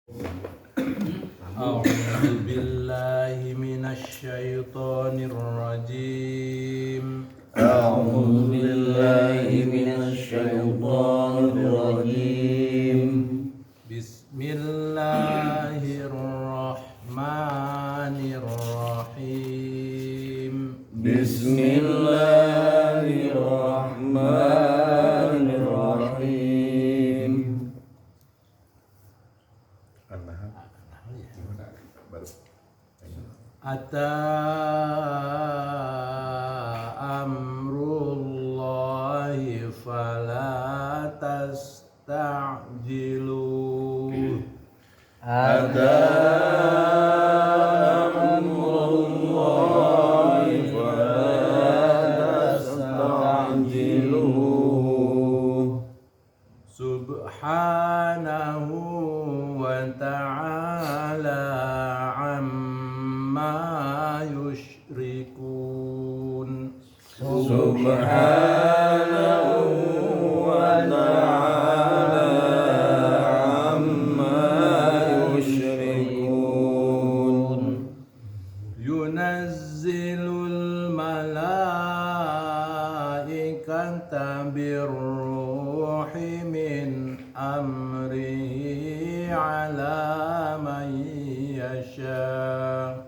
أعوذ بالله من الشيطان الرجيم. أعوذ بالله من الشيطان الرجيم. بسم الله الرحمن الرحيم. بسم الله الرحمن الرحيم. Ata amrullahi fala tasta'jiluh. Ada amrullahi fala tasta'jiluh. Subhanahu wa ta'ala amma yushrikun. Subhanahu wa ta'ala amma yushrikun. Yunazzilul malaikata birruhi min amrihi ala man yasha.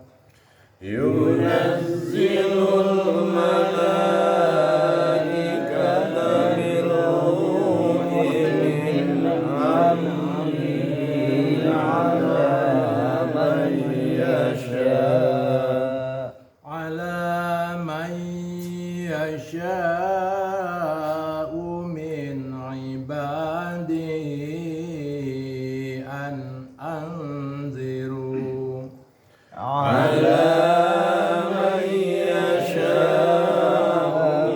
Yunazzilul malaikata birruhi min amrihi ala man yasha. Ala man yasha'u min ibadihi an anziru. Ala man yasha'u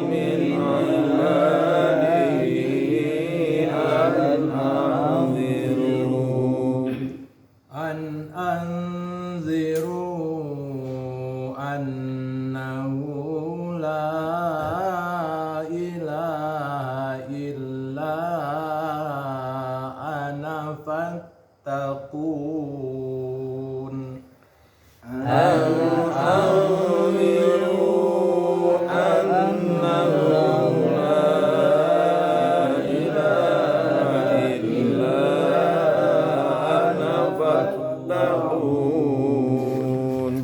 min ibadihi an anziru. An anziru annahu la ilaha illa ana fattaqun. An anziru annahu la ilaha illa ana fattaqun.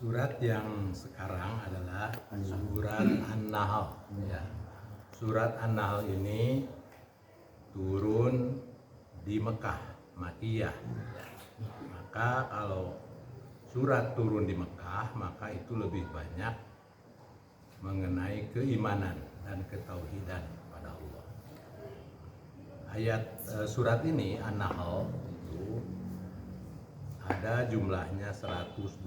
Surat yang sekarang adalah surat An-Nahl. Ya. Surat An-Nahl ini turun di Mekah, Makkiyah. Ya. Maka kalau surat turun di Mekah, maka itu lebih banyak mengenai keimanan dan ketauhidan pada Allah. Surat ini An-Nahl itu ada jumlahnya 128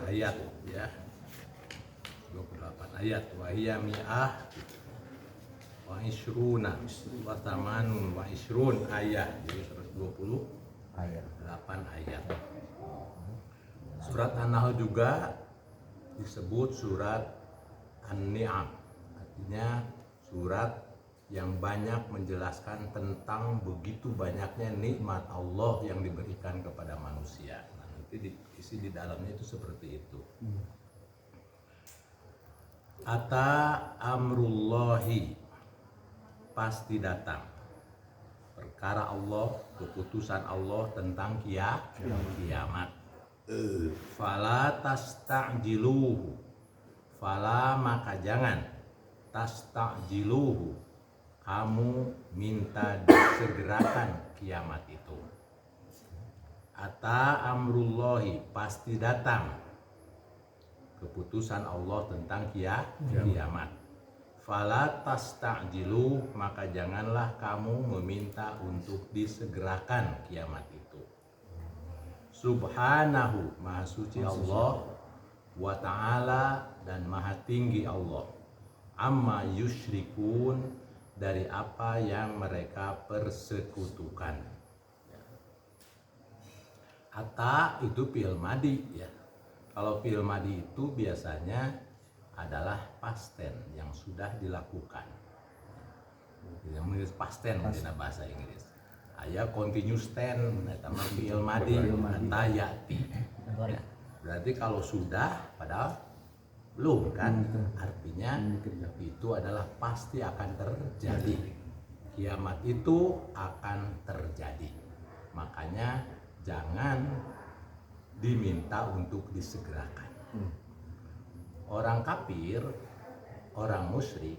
ayat, ya. 28 ayat. Wa hiya mi'ah wa ishruna wa tamanun wa ishrun ayat. Jadi 128 ayat. Surat An-Nahl juga disebut surat An-Ni'am. Artinya surat yang banyak menjelaskan tentang begitu banyaknya nikmat Allah yang diberikan kepada manusia. Nah, nanti isi di dalamnya itu seperti itu. Ata amrullahi, pasti datang perkara Allah, keputusan Allah tentang kiamat. Fala tasta'jiluhu, fala maka jangan, tasta'jiluhu, kamu minta disegerakan kiamat itu. Ata amrullahi, pasti datang keputusan Allah tentang kiamat. Fala tasta'jilu, maka janganlah kamu meminta untuk disegerakan kiamat itu. Subhanahu, maha suci Allah, wa ta'ala, dan maha tinggi Allah, amma yusyrikun, dari apa yang mereka persekutukan. Ata itu fi'il madi, ya. Kalau fi'il madi itu biasanya adalah past tense yang sudah dilakukan. Yang menulis past tense di bahasa Inggris. Aya continuous tense eta mah fi'il madi kata yati. Berarti kalau sudah padahal belum kan, artinya itu adalah pasti akan terjadi. Kiamat itu akan terjadi. Makanya jangan diminta untuk disegerakan. Orang kafir, orang musyrik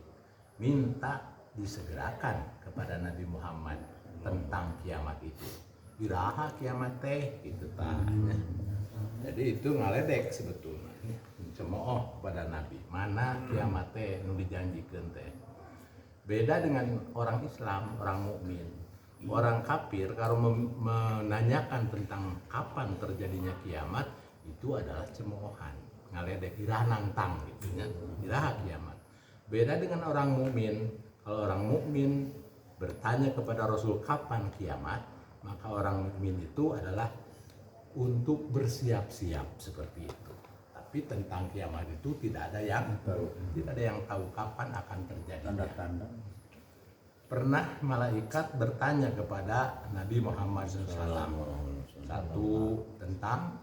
minta disegerakan kepada Nabi Muhammad tentang kiamat itu. Iraha kiamat teh gitu tanya. Jadi itu ngaledek sebetulnya. Cemooh kepada Nabi. Mana kiamat teh nu dijanjikeun teh. Beda dengan orang Islam, orang mukmin. Orang kafir kalau menanyakan tentang kapan terjadinya kiamat itu adalah cemoohan, ngaledek iraha nantang gitu nya, iraha kiamat. Beda dengan orang mukmin. Kalau orang mukmin bertanya kepada Rasul kapan kiamat, maka orang mukmin itu adalah untuk bersiap-siap seperti itu. Tapi tentang kiamat itu tidak ada yang tahu kapan akan terjadi. Tanda-tanda. Pernah malaikat bertanya kepada Nabi Muhammad SAW. Satu, tentang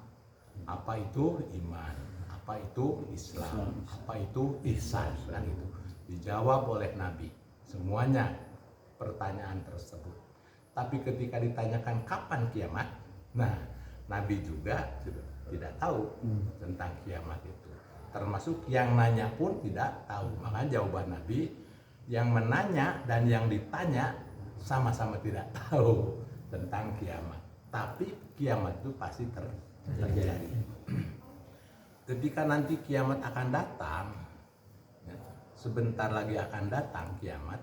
apa itu iman, apa itu Islam, apa itu ihsan, kan itu dijawab oleh Nabi semuanya pertanyaan tersebut. Tapi ketika ditanyakan kapan kiamat, nah Nabi juga tidak tahu tentang kiamat itu. Termasuk yang nanya pun tidak tahu. Maka jawaban Nabi, yang menanya dan yang ditanya sama-sama tidak tahu tentang kiamat. Tapi kiamat itu pasti terjadi. Ketika nanti kiamat akan datang, ya, sebentar lagi akan datang kiamat,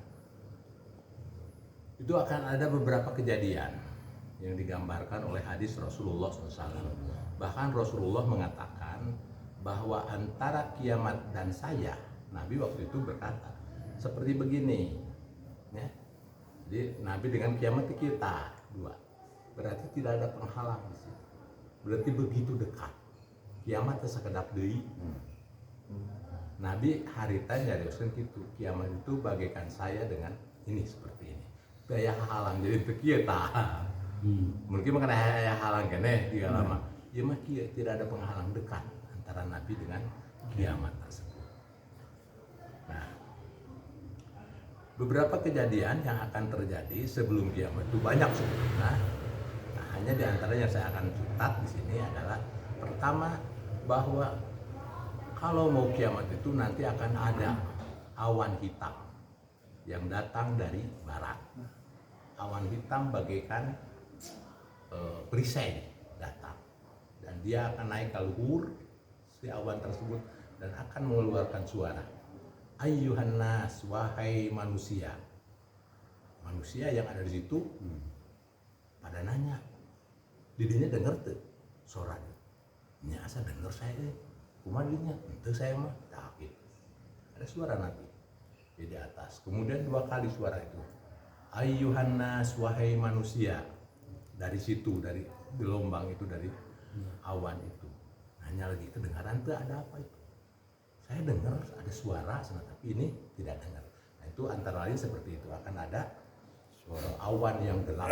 itu akan ada beberapa kejadian yang digambarkan oleh hadis Rasulullah SAW. Bahkan Rasulullah mengatakan bahwa antara kiamat dan saya, Nabi waktu itu berkata seperti begini, ya. Jadi Nabi dengan kiamat kita dua, berarti tidak ada penghalang di situ. Berarti begitu dekat. Kiamat sekedap deui. Nabi harita nyarioskeun kitu, kiamat itu bagaikan saya dengan ini seperti ini. Daya halang jadi teu kieu tah. Mungkin makana aya halang keneh di lama. Ieu mah kieu tidak ada penghalang dekat antara Nabi dengan kiamat tersebut. Nah, beberapa kejadian yang akan terjadi sebelum kiamat itu banyak sebetulnya. Nah, hanya di antaranya yang saya akan catat di sini adalah pertama, bahwa kalau mau kiamat itu nanti akan ada awan hitam yang datang dari barat. Awan hitam bagaikan perisai datang, dan dia akan naik ke luhur si awan tersebut dan akan mengeluarkan suara. Ayyuhan nas, wahai manusia. Manusia yang ada di situ pada nanya, didinya denger tuh suaranya. Nya asa denger saya deh. Kumaha didinya? Henteu saya mah. Tah gitu. Ada suara Nabi di atas. Kemudian dua kali suara itu. Ayyuhan nas, wahai manusia. Dari situ, dari gelombang itu, dari awan itu. Hanya lagi kedengaran tuh ada apa itu? Saya dengar ada suara, tapi ini tidak dengar. Nah, itu antara lain seperti itu, akan ada suara awan yang gelap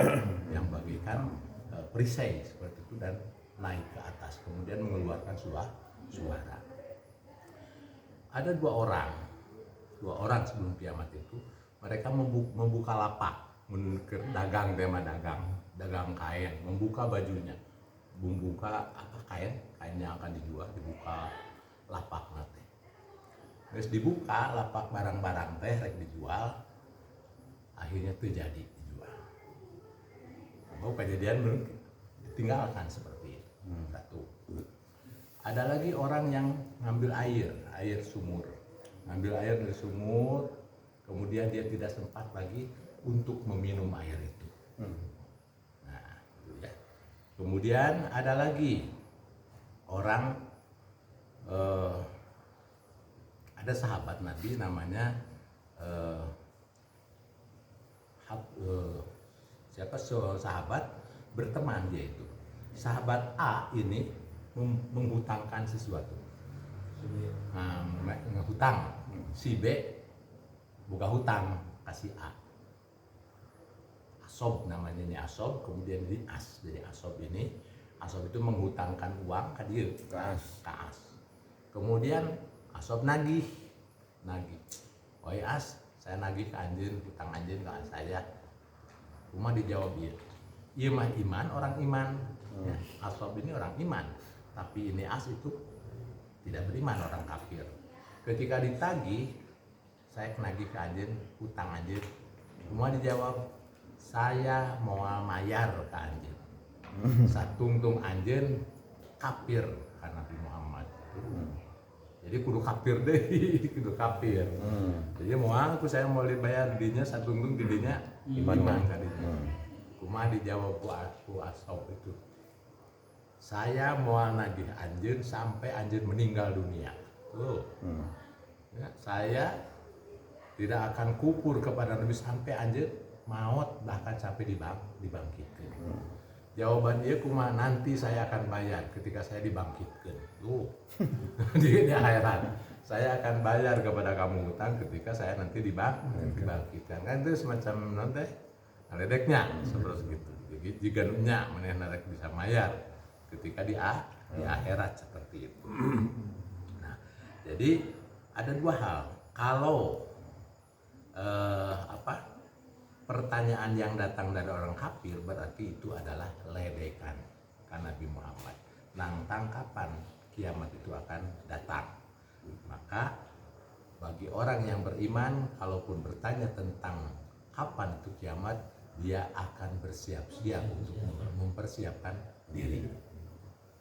yang bagaikan perisai seperti itu dan naik ke atas, kemudian mengeluarkan suara. Ada dua orang sebelum kiamat itu, mereka membuka lapak, dagang, tema dagang kain, membuka bajunya, membuka kain yang akan dijual, dibuka lapak nanti. Terus dibuka lapak barang-barang teh rek dijual, akhirnya terjadi dijual. Mau kejadian belum ditinggalkan seperti itu. Satu. Ada lagi orang yang ngambil air sumur, ngambil air dari sumur, kemudian dia tidak sempat lagi untuk meminum air itu. Nah, itu ya. Kemudian ada lagi orang, ada sahabat Nabi namanya sahabat berteman, dia itu sahabat A ini menghutangkan sesuatu. Nah, ngehutang si B buka hutang kasih A. Asob namanya ini asob, kemudian jadi as. Jadi asob itu menghutangkan uang ke dia, ke as. Kemudian asob nagih. Oi as, saya nagih ke anjeun, hutang anjeun ke saya. Cuma dijawab ieu mah iman, orang iman. Ya, asob ini orang iman, tapi ini as itu tidak beriman, orang kafir. Ketika ditagih, saya nagih ke anjeun, hutang anjeun. Cuma dijawab, saya mau mayar ke anjeun. Satungtung anjeun kafir ka Nabi Muhammad. Jadi kudu kafir deh, kudu kafir. Jadi saya mau dibayar dinya satungtung didinya iman kadinya. Kumaha dijawab ku asob itu. Saya mau nagih anjeun sampai anjeun meninggal dunia. Tuh. Ya, saya tidak akan kufur kepada Nabi sampai anjeun maut, bahkan sampai dibangkitkan. Jawaban dia kumaha, nanti saya akan bayar ketika saya dibangkitkan. Tuh. Di akhirat saya akan bayar kepada kamu hutang ketika saya nanti dibangkitkan. Kan itu semacam nanti ledeknya seperti itu. Jadi jika nya maneh narek bisa bayar ketika di akhirat seperti itu. Nah, jadi ada dua hal. Kalau pertanyaan yang datang dari orang kafir berarti itu adalah ledekan ke Nabi Muhammad. Nantang kapan kiamat itu akan datang. Maka bagi orang yang beriman, kalaupun bertanya tentang kapan itu kiamat, dia akan bersiap-siap untuk mempersiapkan diri,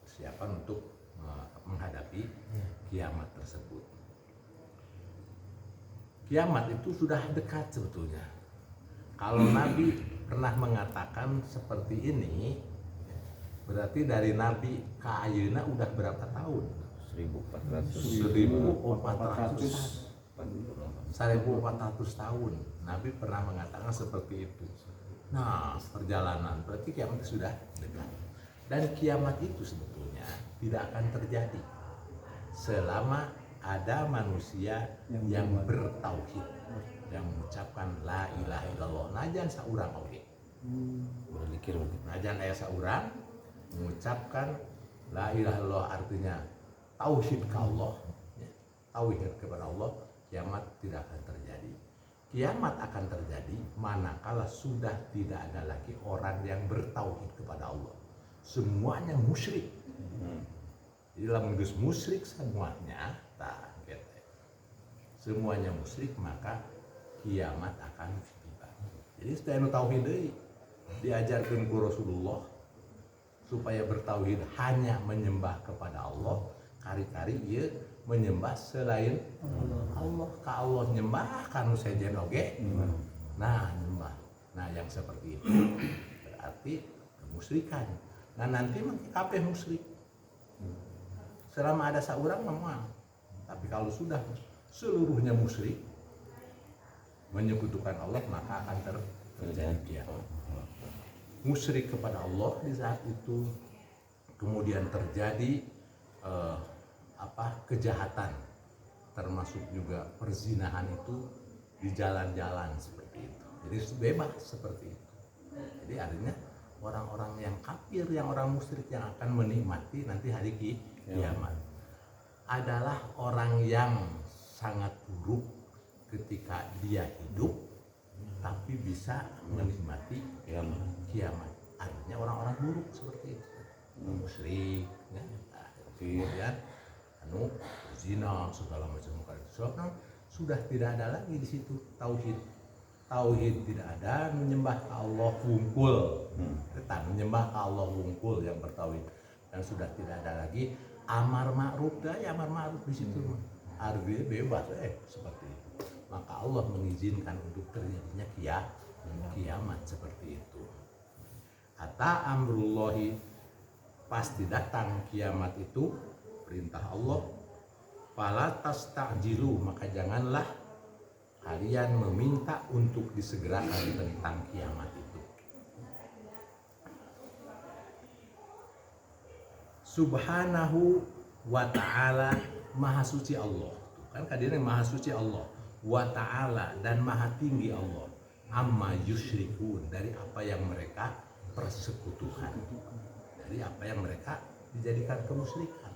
persiapan untuk menghadapi kiamat tersebut. Kiamat itu sudah dekat sebetulnya. Kalau Nabi pernah mengatakan seperti ini, berarti dari Nabi ke ayeuna udah berapa tahun? 1400 tahun. Nabi pernah mengatakan seperti itu. Nah, perjalanan berarti kiamat sudah dekat. Dan kiamat itu sebetulnya tidak akan terjadi selama ada manusia yang bertauhid, yang mengucapkan la ilaha illallah. Najan saurang oge. Najan aya saurang mengucapkan la ilaha illallah, artinya tauhid ke Allah, ya, tauhid kepada Allah, kiamat tidak akan terjadi. Kiamat akan terjadi manakala sudah tidak ada lagi orang yang bertauhid kepada Allah. Semuanya musyrik. Jadi lamun geus musyrik semuanya, semuanya musyrik, maka kiamat akan tiba. Jadi setelah nu tauhid deui diajarkeun ku Rasulullah supaya bertauhid hanya menyembah kepada Allah, kari-kari ieu menyembah selain Allah. Ka Allah nyembah kanu sejen oge. Nah, nyembah. Nah, yang seperti itu berarti kemusyrikan. Nah, nanti mungkin kabeh musyrik. Selama ada saurang memang. Tapi kalau sudah seluruhnya musyrik menyekutukan Allah, maka akan terjadi musyrik kepada Allah di saat itu. Kemudian terjadi kejahatan, termasuk juga perzinahan itu di jalan-jalan seperti itu. Jadi bebas seperti itu. Jadi artinya orang-orang yang kafir, yang orang musyrik yang akan menikmati nanti hari kiamat adalah orang yang sangat buruk ketika dia hidup tapi bisa menikmati kiamat. Artinya orang-orang buruk seperti itu, musyrik, ya. Kemudian zina segala macam karena sudah tidak ada lagi di situ tauhid tidak ada, menyembah Allah wungkul, menyembah Allah wungkul yang bertauhid, dan sudah tidak ada lagi amar ma'ruf. Amar ma'ruf di situ artinya bebas seperti itu. Maka Allah mengizinkan untuk terjadinya kiamat seperti itu. Ata amrullahi, pasti datang kiamat itu, perintah Allah. Fala tasta'jilu, maka janganlah kalian meminta untuk disegerakan tentang kiamat itu. Subhanahu wa ta'ala, maha suci Allah. Kan kadang maha suci Allah, wa ta'ala, dan maha tinggi Allah, amma yusyrikun, dari apa yang mereka persekutukan, dari apa yang mereka dijadikan kemusyrikan.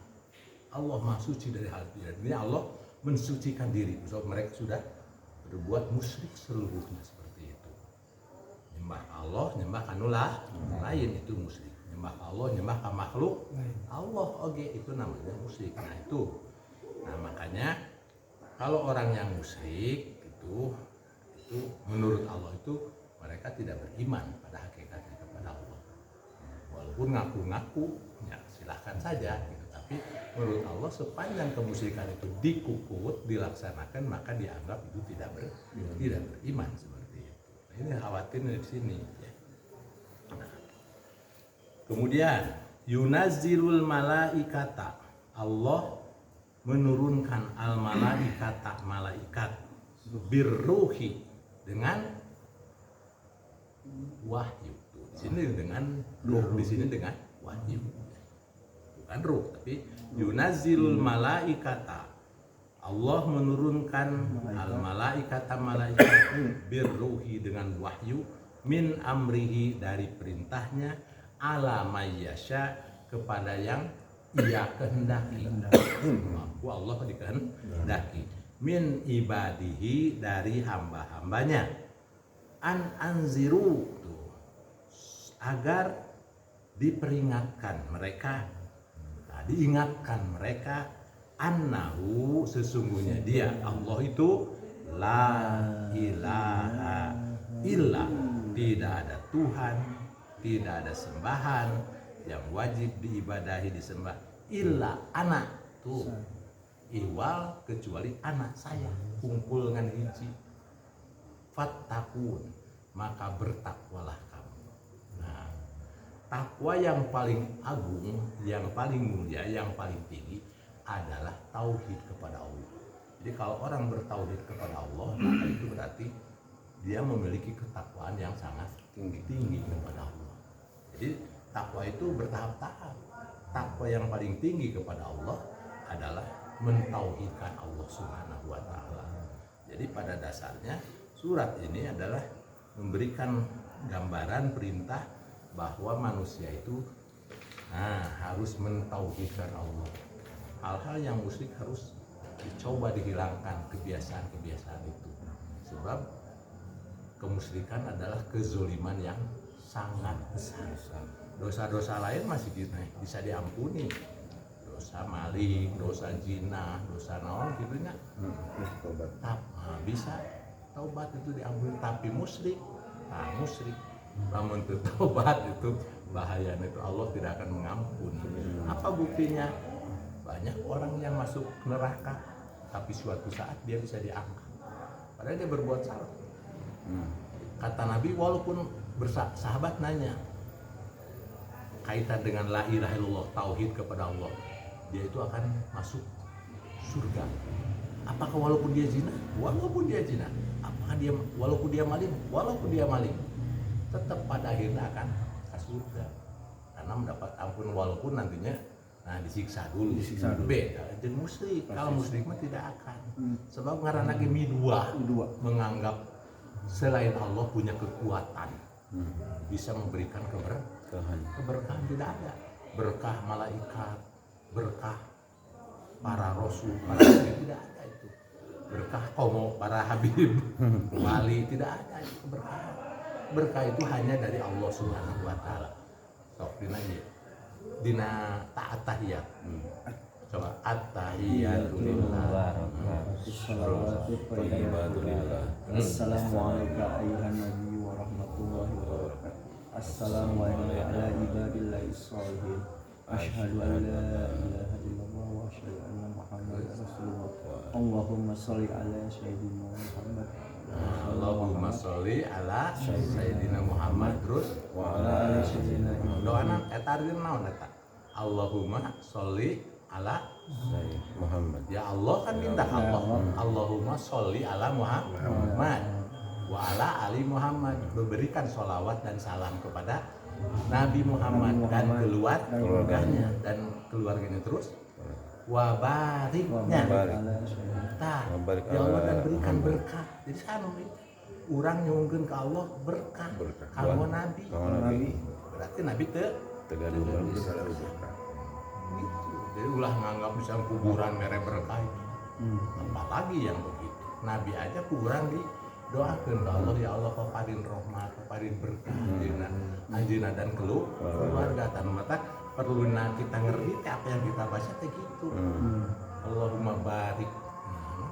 Allah maha suci dari hal itu. Ini Allah mensucikan diri, sebab mereka sudah berbuat musyrik seluruhnya seperti itu. Nyembah Allah, nyembah kanulah lain, itu musyrik. Nyembah Allah, nyembah ka makhluk Allah, oke, itu namanya musyrik. Nah itu, nah makanya kalau orang yang musyrik itu menurut Allah itu mereka tidak beriman pada hakikatnya kepada Allah. Walaupun ngaku-ngaku, ya silahkan saja gitu. Tapi menurut Allah sepanjang kemusyrikan itu dikukut, dilaksanakan, maka dianggap itu tidak beriman seperti itu. Nah, ini khawatirnya di sini. Ya. Nah, kemudian yunazzilul malaikata, Allah menurunkan al malaikata, malaikat, birruhi, dengan wahyu. Di sini dengan ruh, di sini dengan wahyu. Bukan ruh, tapi yunazzilul malaikata, Allah menurunkan al malaikata, malaikat, birruhi, dengan wahyu, min amrihi, dari perintahnya, ala mayyasya, kepada yang ia kehendaki. Mampu Allah dikehendaki, min ibadihi, dari hamba-hambanya, anziru, agar diperingatkan mereka, diingatkan mereka, annahu, sesungguhnya dia Allah itu la ilaha illa, tidak ada Tuhan, tidak ada sembahan yang wajib diibadahi, disembah, illa ana, tuh iwal, kecuali anak saya, kumpul dengan hiji, fattakun, maka bertakwalah kamu. Nah, takwa yang paling agung, yang paling mulia, yang paling tinggi adalah tauhid kepada Allah. Jadi kalau orang bertauhid kepada Allah, maka itu berarti dia memiliki ketakwaan yang sangat tinggi kepada Allah. Jadi takwa itu bertahap-tahap. Takwa yang paling tinggi kepada Allah adalah mentauhidkan Allah Subhanahu wa ta'ala. Jadi pada dasarnya surat ini adalah memberikan gambaran perintah bahwa manusia itu harus mentauhidkan Allah. Hal-hal yang musyrik harus dicoba dihilangkan, kebiasaan-kebiasaan itu. Sebab kemusyrikan adalah kezoliman yang sangat besar. Dosa-dosa lain masih bisa diampuni, dosa maling, dosa zina, dosa naon gitunya, bisa taubat itu diampuni. Tapi musyrik, namun taubat itu bahayanya, itu Allah tidak akan mengampuni. Apa buktinya? Banyak orang yang masuk neraka, tapi suatu saat dia bisa diangkat, padahal dia berbuat salah. Kata Nabi, walaupun sahabat nanya kaitan dengan la ilaha illallah, tauhid kepada Allah, dia itu akan masuk surga. Apakah walaupun dia zina? Walaupun dia zina. Apakah dia walaupun dia maling? Walaupun dia maling, tetap pada akhirnya akan ke surga karena mendapat ampun, walaupun nantinya disiksa dulu. Beda jeung musyrik. Kalau musyrik mah tidak akan. Sebab ngaranna ge midua, menganggap selain Allah punya kekuatan, bisa memberikan keberkahan. Tidak ada berkah malaikat, berkah para rasul, para nabi, tidak ada itu. Berkah komo para habib, wali, tidak ada itu keberkahan. Berkah itu hanya dari Allah Subhanahu wa ta'ala. Sok dina tahiyat. Coba at-tahiyatu lillah. Assalamualaikum ayuhan nabi wa rahmatullahi wa barakatuh. Assalamualaikum ala ibadillahi sholihin. Asyhadu an la ilaha illallah wa asyhadu anna muhammadar rasulullah. Allahumma sholli ala sayyidina Muhammad. Allahumma sholli ala sayyidina Muhammad, terus wa ala ali sayyidina doana eta artinya naon eta? Allahumma sholli ala Muhammad. Ya Allah kan minta Allah. Allahumma sholli ala Muhammad wa ala ali Muhammad, memberikan sholawat dan salam kepada Nabi Muhammad dan Muhammad keluarganya dan keluarganya terus wabariknya. Tah, Wabarik ya Allah dan ala berikan Muhammad. berkah. Jadi sana orang nyungkeun ka Allah berkah. Kamu Nabi. Nabi Berarti Nabi teu tegaduh gitu. Jadi ulah nganggap bisa kuburan mere berkah itu. Apalagi yang begitu. Nabi aja kuburan didoakeun ka Allah, ya Allah paparin rahmat, paparin berkah anjeunna dan keluarga tanu mata perlu kita ngerti apa yang kita baca teh gitu. Allahumma barik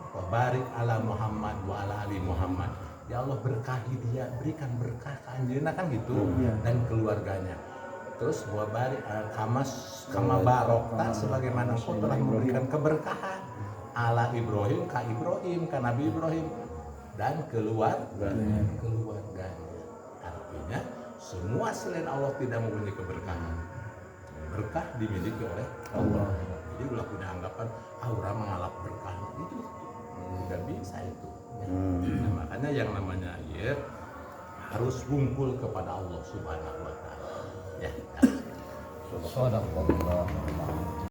wa barik ala Muhammad wa ala ali Muhammad. Ya Allah berkahi dia, berikan berkah ke anjeunna kan gitu dan keluarganya. Terus wa barik kama barokta sebagaimana engkau telah memberikan keberkahan ala Ibrahim ka Nabi Ibrahim dan keluarganya. Artinya semua selain Allah tidak mempunyai keberkahan. Berkah dimiliki oleh Allah. Jadi ulah punya anggapan orang mengalap berkah itu tidak bisa itu. Nah, makanya yang namanya ya harus wungkul kepada Allah Subhanahu wa taala. Ya. Sadaqallah.